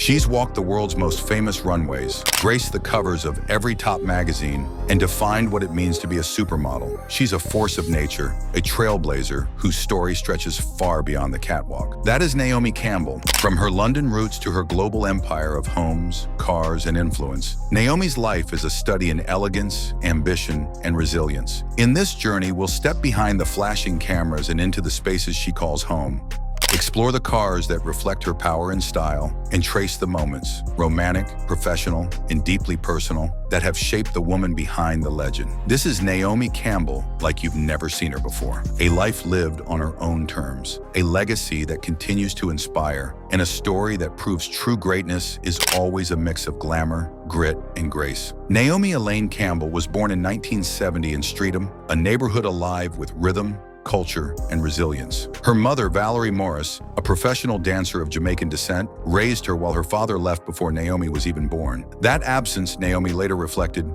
She's walked the world's most famous runways, graced the covers of every top magazine, and defined what it means to be a supermodel. She's a force of nature, a trailblazer whose story stretches far beyond the catwalk. That is Naomi Campbell. From her London roots to her global empire of homes, cars, and influence, Naomi's life is a study in elegance, ambition, and resilience. In this journey, we'll step behind the flashing cameras and into the spaces she calls home. Explore the cars that reflect her power and style, and trace the moments, romantic, professional, and deeply personal, that have shaped the woman behind the legend. This is Naomi Campbell like you've never seen her before. A life lived on her own terms, a legacy that continues to inspire, and a story that proves true greatness is always a mix of glamour, grit, and grace. Naomi Elaine Campbell was born in 1970 in Streatham, a neighborhood alive with rhythm, culture, and resilience. Her mother, Valerie Morris, a professional dancer of Jamaican descent, raised her while her father left before Naomi was even born. That absence, Naomi later reflected,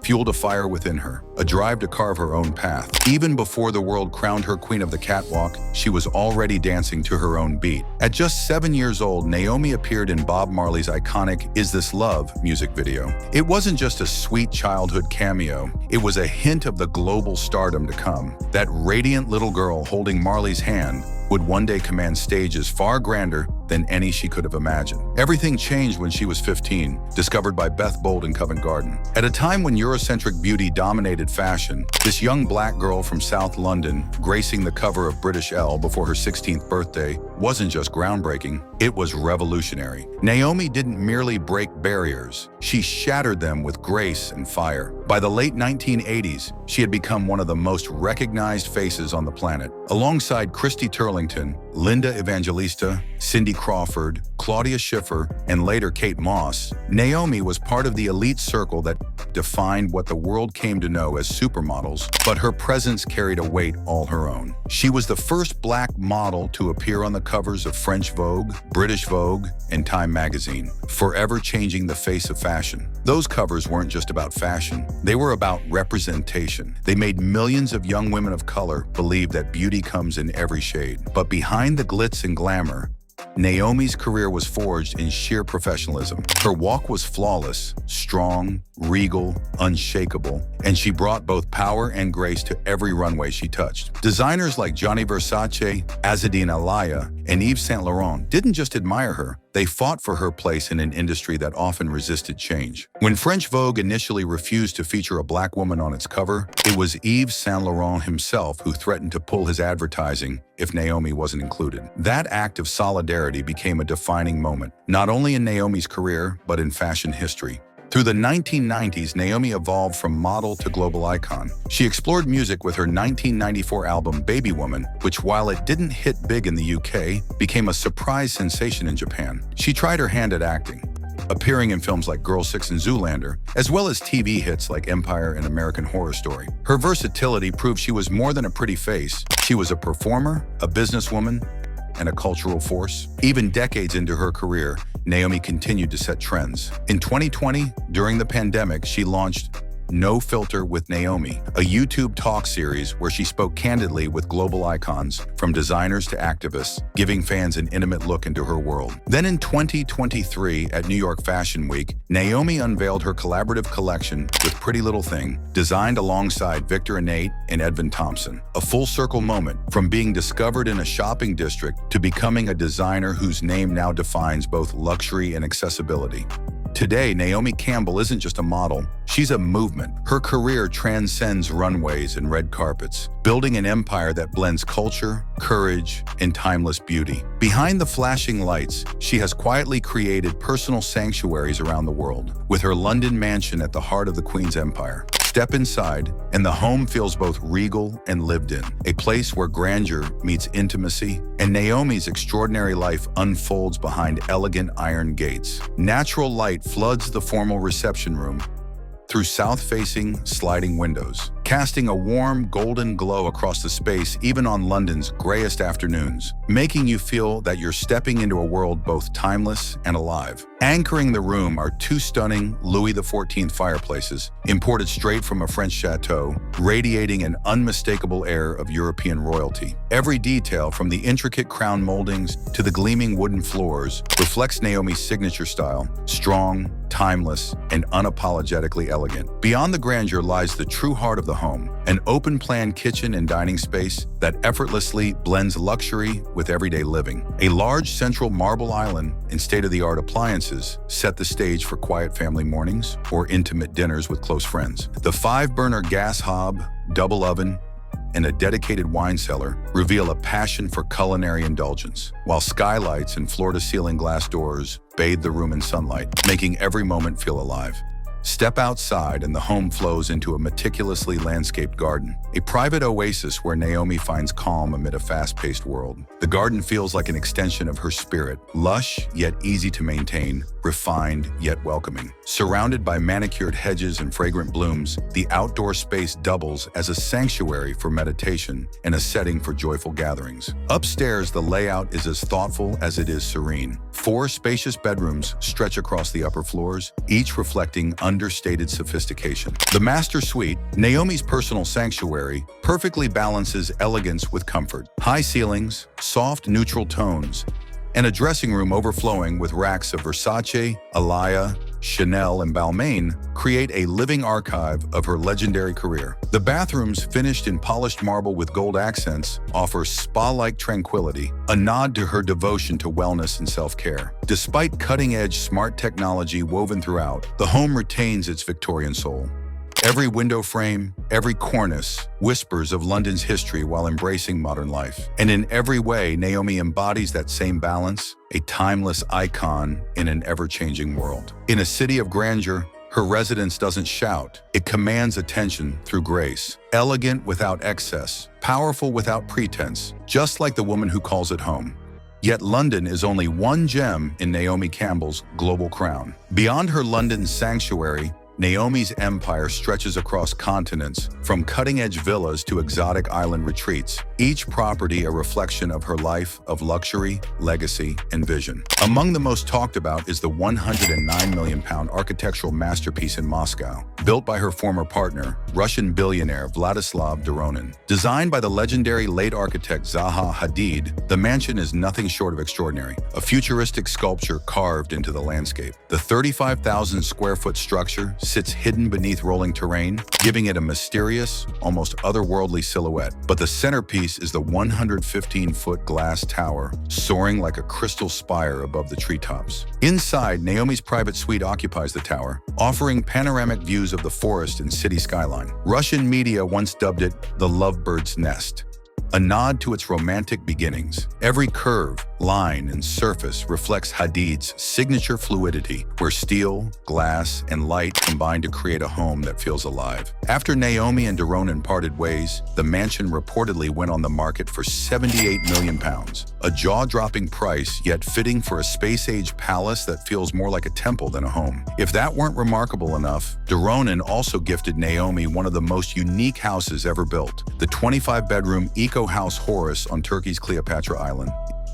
fueled a fire within her, a drive to carve her own path. Even before the world crowned her queen of the catwalk, she was already dancing to her own beat. At just 7 years old, Naomi appeared in Bob Marley's iconic Is This Love music video. It wasn't just a sweet childhood cameo, it was a hint of the global stardom to come. That radiant little girl holding Marley's hand would one day command stages far grander than any she could have imagined. Everything changed when she was 15, discovered by Beth Bold in Covent Garden. At a time when Eurocentric beauty dominated fashion, this young black girl from South London, gracing the cover of British Elle before her 16th birthday, wasn't just groundbreaking, it was revolutionary. Naomi didn't merely break barriers, she shattered them with grace and fire. By the late 1980s, she had become one of the most recognized faces on the planet. Alongside Christy Turlington, Linda Evangelista, Cindy Crawford, Claudia Schiffer, and later Kate Moss, Naomi was part of the elite circle that defined what the world came to know as supermodels, but her presence carried a weight all her own. She was the first black model to appear on the covers of French Vogue, British Vogue, and Time magazine, forever changing the face of fashion. Those covers weren't just about fashion, they were about representation. They made millions of young women of color believe that beauty comes in every shade. But behind the glitz and glamour, Naomi's career was forged in sheer professionalism. Her walk was flawless, strong, regal, unshakable, and she brought both power and grace to every runway she touched. Designers like Gianni Versace, Azzedine Alaïa, and Yves Saint Laurent didn't just admire her, they fought for her place in an industry that often resisted change. When French Vogue initially refused to feature a black woman on its cover, it was Yves Saint Laurent himself who threatened to pull his advertising if Naomi wasn't included. That act of solidarity became a defining moment, not only in Naomi's career, but in fashion history. Through the 1990s, Naomi evolved from model to global icon. She explored music with her 1994 album Baby Woman, which, while it didn't hit big in the UK, became a surprise sensation in Japan. She tried her hand at acting, appearing in films like Girl 6 and Zoolander, as well as TV hits like Empire and American Horror Story. Her versatility proved she was more than a pretty face. She was a performer, a businesswoman, and a cultural force. Even decades into her career, Naomi continued to set trends. In 2020, during the pandemic, she launched No Filter with Naomi, a YouTube talk series where she spoke candidly with global icons, from designers to activists, giving fans an intimate look into her world. Then in 2023, at New York Fashion Week, Naomi unveiled her collaborative collection with Pretty Little Thing, designed alongside Victor Anate and Edvin Thompson. A full-circle moment, from being discovered in a shopping district to becoming a designer whose name now defines both luxury and accessibility. Today, Naomi Campbell isn't just a model, she's a movement. Her career transcends runways and red carpets, building an empire that blends culture, courage, and timeless beauty. Behind the flashing lights, she has quietly created personal sanctuaries around the world, with her London mansion at the heart of the Queen's empire. Step inside, and the home feels both regal and lived in, a place where grandeur meets intimacy, and Naomi's extraordinary life unfolds behind elegant iron gates. Natural light floods the formal reception room through south-facing sliding windows, casting a warm, golden glow across the space even on London's grayest afternoons, making you feel that you're stepping into a world both timeless and alive. Anchoring the room are two stunning Louis XIV fireplaces, imported straight from a French chateau, radiating an unmistakable air of European royalty. Every detail, from the intricate crown moldings to the gleaming wooden floors, reflects Naomi's signature style: strong, timeless, and unapologetically elegant. Beyond the grandeur lies the true heart of the home, an open-plan kitchen and dining space that effortlessly blends luxury with everyday living. A large central marble island and state-of-the-art appliances set the stage for quiet family mornings or intimate dinners with close friends. The 5-burner gas hob, double oven, and a dedicated wine cellar reveal a passion for culinary indulgence, while skylights and floor-to-ceiling glass doors bathe the room in sunlight, making every moment feel alive. Step outside and the home flows into a meticulously landscaped garden, a private oasis where Naomi finds calm amid a fast-paced world. The garden feels like an extension of her spirit, lush yet easy to maintain, refined yet welcoming. Surrounded by manicured hedges and fragrant blooms, the outdoor space doubles as a sanctuary for meditation and a setting for joyful gatherings. Upstairs, the layout is as thoughtful as it is serene. 4 spacious bedrooms stretch across the upper floors, each reflecting understated sophistication. The master suite, Naomi's personal sanctuary, perfectly balances elegance with comfort. High ceilings, soft neutral tones, and a dressing room overflowing with racks of Versace, Alaïa, Chanel, and Balmain create a living archive of her legendary career. The bathrooms, finished in polished marble with gold accents, offer spa-like tranquility, a nod to her devotion to wellness and self-care. Despite cutting-edge smart technology woven throughout, the home retains its Victorian soul. Every window frame, every cornice whispers of London's history while embracing modern life. And in every way, Naomi embodies that same balance, a timeless icon in an ever-changing world. In a city of grandeur, her residence doesn't shout. It commands attention through grace. Elegant without excess, powerful without pretense, just like the woman who calls it home. Yet London is only one gem in Naomi Campbell's global crown. Beyond her London sanctuary, Naomi's empire stretches across continents, from cutting-edge villas to exotic island retreats, each property a reflection of her life of luxury, legacy, and vision. Among the most talked about is the £109 million architectural masterpiece in Moscow, built by her former partner, Russian billionaire Vladislav Doronin. Designed by the legendary late architect Zaha Hadid, the mansion is nothing short of extraordinary, a futuristic sculpture carved into the landscape. The 35,000 square foot structure sits hidden beneath rolling terrain, giving it a mysterious, almost otherworldly silhouette. But the centerpiece is the 115-foot glass tower, soaring like a crystal spire above the treetops. Inside, Naomi's private suite occupies the tower, offering panoramic views of the forest and city skyline. Russian media once dubbed it the Lovebird's Nest, a nod to its romantic beginnings. Every curve, line, and surface reflects Hadid's signature fluidity, where steel, glass, and light combine to create a home that feels alive. After Naomi and Doronin parted ways, the mansion reportedly went on the market for £78 million, a jaw-dropping price yet fitting for a space-age palace that feels more like a temple than a home. If that weren't remarkable enough, Doronin also gifted Naomi one of the most unique houses ever built, the 25-bedroom eco-house Horus on Turkey's Cleopatra Island.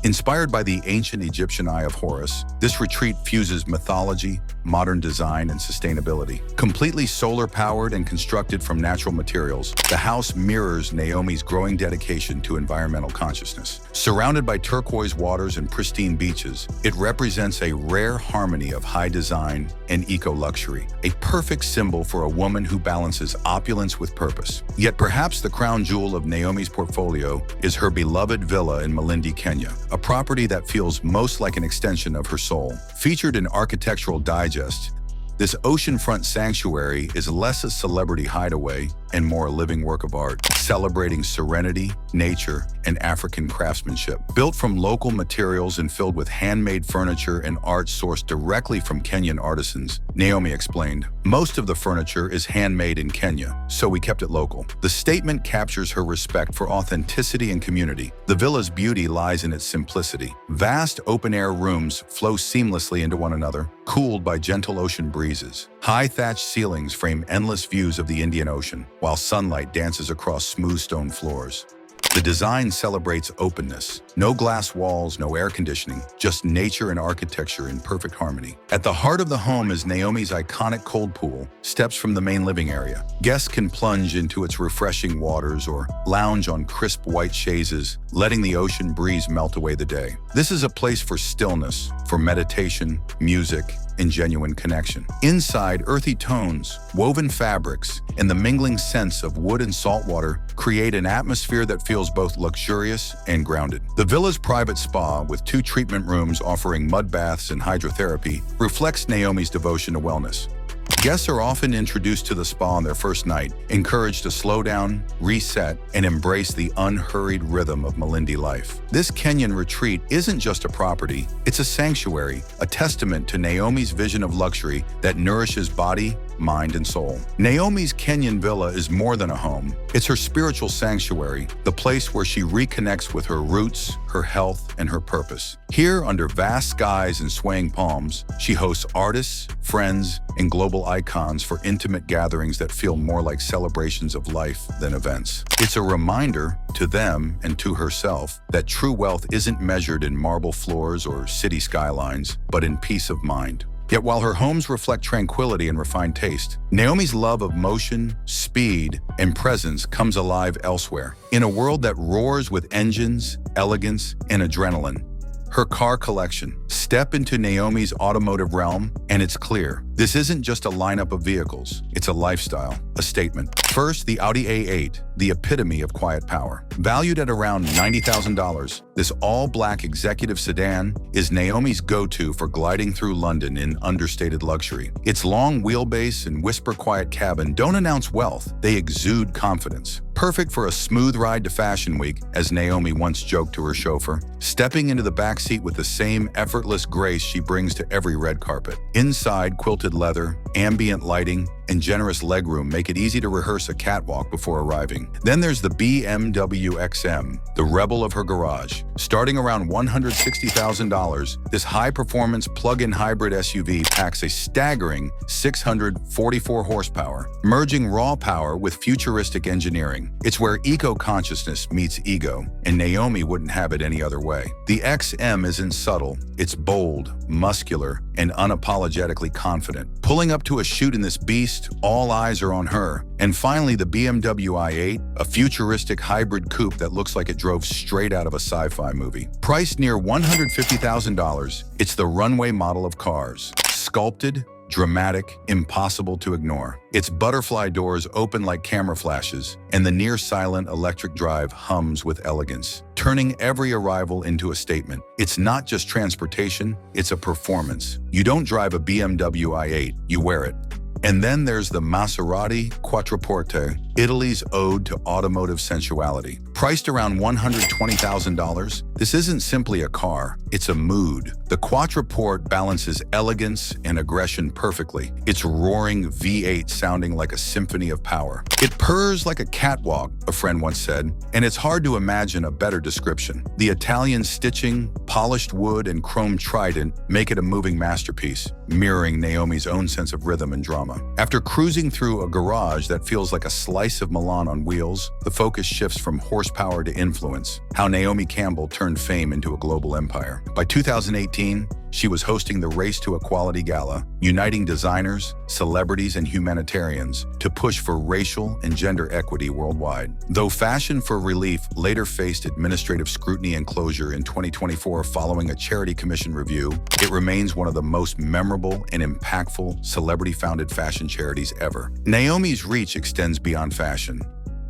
Inspired by the ancient Egyptian Eye of Horus, this retreat fuses mythology, modern design, and sustainability. Completely solar-powered and constructed from natural materials, the house mirrors Naomi's growing dedication to environmental consciousness. Surrounded by turquoise waters and pristine beaches, it represents a rare harmony of high design and eco-luxury, a perfect symbol for a woman who balances opulence with purpose. Yet perhaps the crown jewel of Naomi's portfolio is her beloved villa in Malindi, Kenya, a property that feels most like an extension of her soul. Featured in Architectural Digest, this oceanfront sanctuary is less a celebrity hideaway and more a living work of art, celebrating serenity, nature, and African craftsmanship. Built from local materials and filled with handmade furniture and art sourced directly from Kenyan artisans, Naomi explained, Most of the furniture is handmade in Kenya, so we kept it local. The statement captures her respect for authenticity and community. The villa's beauty lies in its simplicity. Vast open-air rooms flow seamlessly into one another, cooled by gentle ocean breezes. High thatched ceilings frame endless views of the Indian Ocean, while sunlight dances across smooth stone floors. The design celebrates openness. No glass walls, no air conditioning, just nature and architecture in perfect harmony. At the heart of the home is Naomi's iconic cold pool, steps from the main living area. Guests can plunge into its refreshing waters or lounge on crisp white chaises, letting the ocean breeze melt away the day. This is a place for stillness, for meditation, music, and genuine connection. Inside, earthy tones, woven fabrics, and the mingling scents of wood and salt water create an atmosphere that feels both luxurious and grounded. The villa's private spa, with 2 treatment rooms offering mud baths and hydrotherapy, reflects Naomi's devotion to wellness. Guests are often introduced to the spa on their first night, encouraged to slow down, reset, and embrace the unhurried rhythm of Malindi life. This Kenyan retreat isn't just a property, it's a sanctuary, a testament to Naomi's vision of luxury that nourishes body, mind, and soul. Naomi's Kenyan villa is more than a home. It's her spiritual sanctuary, the place where she reconnects with her roots, her health, and her purpose. Here, under vast skies and swaying palms, she hosts artists, friends, and global icons for intimate gatherings that feel more like celebrations of life than events. It's a reminder to them and to herself that true wealth isn't measured in marble floors or city skylines, but in peace of mind. Yet while her homes reflect tranquility and refined taste, Naomi's love of motion, speed, and presence comes alive elsewhere. In a world that roars with engines, elegance, and adrenaline, her car collection. Step into Naomi's automotive realm, and it's clear. This isn't just a lineup of vehicles, it's a lifestyle, a statement. First, the Audi A8, the epitome of quiet power. Valued at around $90,000, this all-black executive sedan is Naomi's go-to for gliding through London in understated luxury. Its long wheelbase and whisper-quiet cabin don't announce wealth, they exude confidence. Perfect for a smooth ride to Fashion Week, as Naomi once joked to her chauffeur, stepping into the backseat with the same effortless grace she brings to every red carpet. Inside, quilted leather, ambient lighting, and generous legroom make it easy to rehearse a catwalk before arriving. Then there's the BMW XM, the rebel of her garage. Starting around $160,000, this high-performance plug-in hybrid SUV packs a staggering 644 horsepower, merging raw power with futuristic engineering. It's where eco-consciousness meets ego, and Naomi wouldn't have it any other way. The XM isn't subtle, it's bold, muscular, and unapologetically confident. Pulling up to a shoot in this beast, all eyes are on her. And finally, the BMW i8, a futuristic hybrid coupe that looks like it drove straight out of a sci-fi movie. Priced near $150,000, it's the runway model of cars. Sculpted, dramatic, impossible to ignore. Its butterfly doors open like camera flashes, and the near-silent electric drive hums with elegance, turning every arrival into a statement. It's not just transportation, it's a performance. You don't drive a BMW i8, you wear it. And then there's the Maserati Quattroporte, Italy's ode to automotive sensuality. Priced around $120,000, this isn't simply a car, it's a mood. The Quattroporte balances elegance and aggression perfectly, its roaring V8 sounding like a symphony of power. It purrs like a catwalk, a friend once said, and it's hard to imagine a better description. The Italian stitching, polished wood, and chrome trident make it a moving masterpiece, mirroring Naomi's own sense of rhythm and drama. After cruising through a garage that feels like a slice of Milan on wheels, the focus shifts from horsepower to influence, how Naomi Campbell turned fame into a global empire. By 2018, she was hosting the Race to Equality Gala, uniting designers, celebrities, and humanitarians to push for racial and gender equity worldwide. Though Fashion for Relief later faced administrative scrutiny and closure in 2024 following a Charity Commission review, it remains one of the most memorable and impactful celebrity-founded fashion charities ever. Naomi's reach extends beyond fashion.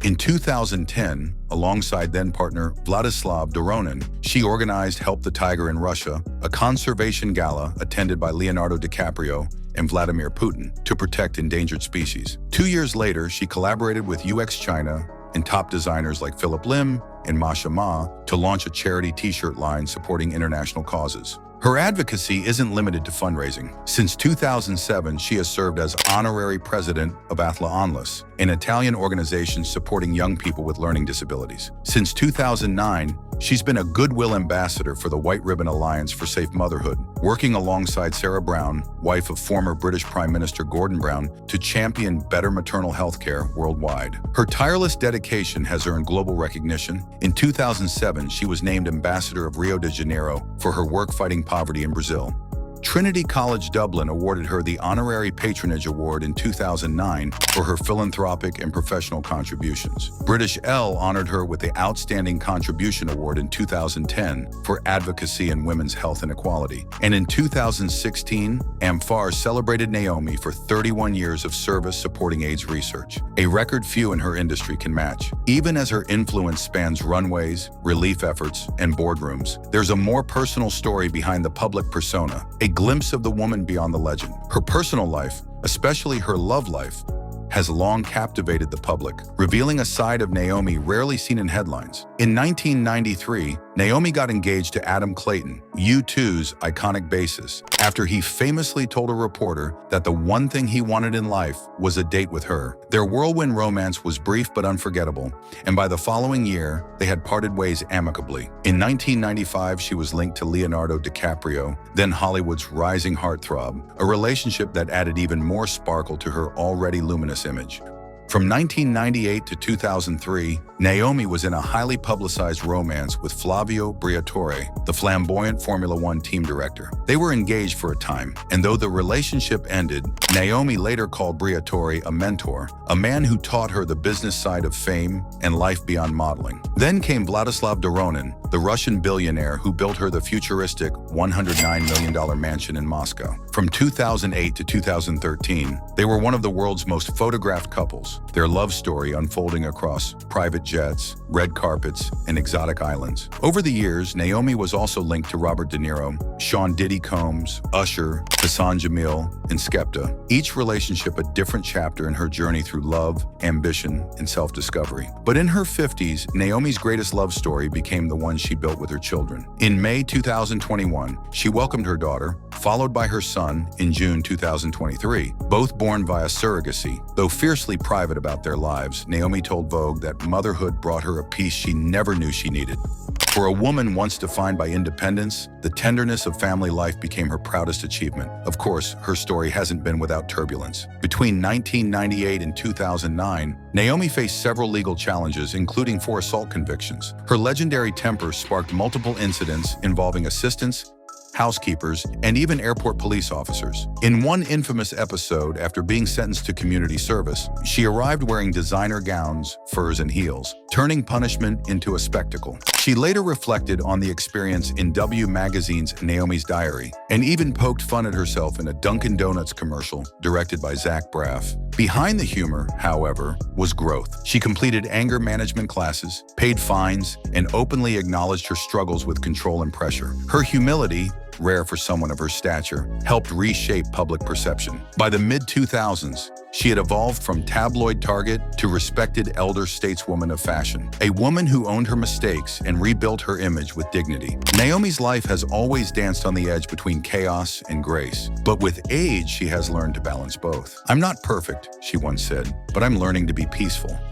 In 2010, alongside then-partner Vladislav Doronin, she organized Help the Tiger in Russia, a conservation gala attended by Leonardo DiCaprio and Vladimir Putin to protect endangered species. 2 years later, she collaborated with UX China and top designers like Philip Lim and Masha Ma to launch a charity t-shirt line supporting international causes. Her advocacy isn't limited to fundraising. Since 2007, she has served as honorary president of Atla Onlus, an Italian organization supporting young people with learning disabilities. Since 2009, she's been a goodwill ambassador for the White Ribbon Alliance for Safe Motherhood, working alongside Sarah Brown, wife of former British Prime Minister Gordon Brown, to champion better maternal health care worldwide. Her tireless dedication has earned global recognition. In 2007, she was named Ambassador of Rio de Janeiro for her work fighting poverty in Brazil. Trinity College Dublin awarded her the Honorary Patronage Award in 2009 for her philanthropic and professional contributions. British Elle honored her with the Outstanding Contribution Award in 2010 for advocacy in women's health and equality. And in 2016, Amfar celebrated Naomi for 31 years of service supporting AIDS research, a record few in her industry can match. Even as her influence spans runways, relief efforts, and boardrooms, there's a more personal story behind the public persona, a glimpse of the woman beyond the legend. Her personal life, especially her love life, has long captivated the public, revealing a side of Naomi rarely seen in headlines. In 1993, Naomi got engaged to Adam Clayton, U2's iconic bassist, after he famously told a reporter that the one thing he wanted in life was a date with her. Their whirlwind romance was brief but unforgettable, and by the following year, they had parted ways amicably. In 1995, she was linked to Leonardo DiCaprio, then Hollywood's rising heartthrob, a relationship that added even more sparkle to her already luminous image. From 1998 to 2003, Naomi was in a highly publicized romance with Flavio Briatore, the flamboyant Formula One team director. They were engaged for a time, and though the relationship ended, Naomi later called Briatore a mentor, a man who taught her the business side of fame and life beyond modeling. Then came Vladislav Doronin, the Russian billionaire who built her the futuristic $109 million mansion in Moscow. From 2008 to 2013, they were one of the world's most photographed couples, their love story unfolding across private jets, red carpets, and exotic islands. Over the years, Naomi was also linked to Robert De Niro, Sean Diddy Combs, Usher, Hassan Jamil, and Skepta, each relationship a different chapter in her journey through love, ambition, and self-discovery. But in her 50s, Naomi's greatest love story became the one she built with her children. In May 2021, she welcomed her daughter, followed by her son in June 2023, both born via surrogacy. Though fiercely private about their lives, Naomi told Vogue that motherhood brought her a peace she never knew she needed. For a woman once defined by independence, the tenderness of family life became her proudest achievement. Of course, her story hasn't been without turbulence. Between 1998 and 2009, Naomi faced several legal challenges, including 4 assault convictions. Her legendary temper sparked multiple incidents involving assistants, housekeepers, and even airport police officers. In one infamous episode, after being sentenced to community service, she arrived wearing designer gowns, furs, and heels, turning punishment into a spectacle. She later reflected on the experience in W Magazine's Naomi's Diary, and even poked fun at herself in a Dunkin' Donuts commercial directed by Zach Braff. Behind the humor, however, was growth. She completed anger management classes, paid fines, and openly acknowledged her struggles with control and pressure. Her humility, rare for someone of her stature, helped reshape public perception. By the mid-2000s, she had evolved from tabloid target to respected elder stateswoman of fashion, a woman who owned her mistakes and rebuilt her image with dignity. Naomi's life has always danced on the edge between chaos and grace, but with age, she has learned to balance both. "I'm not perfect," she once said, "but I'm learning to be peaceful."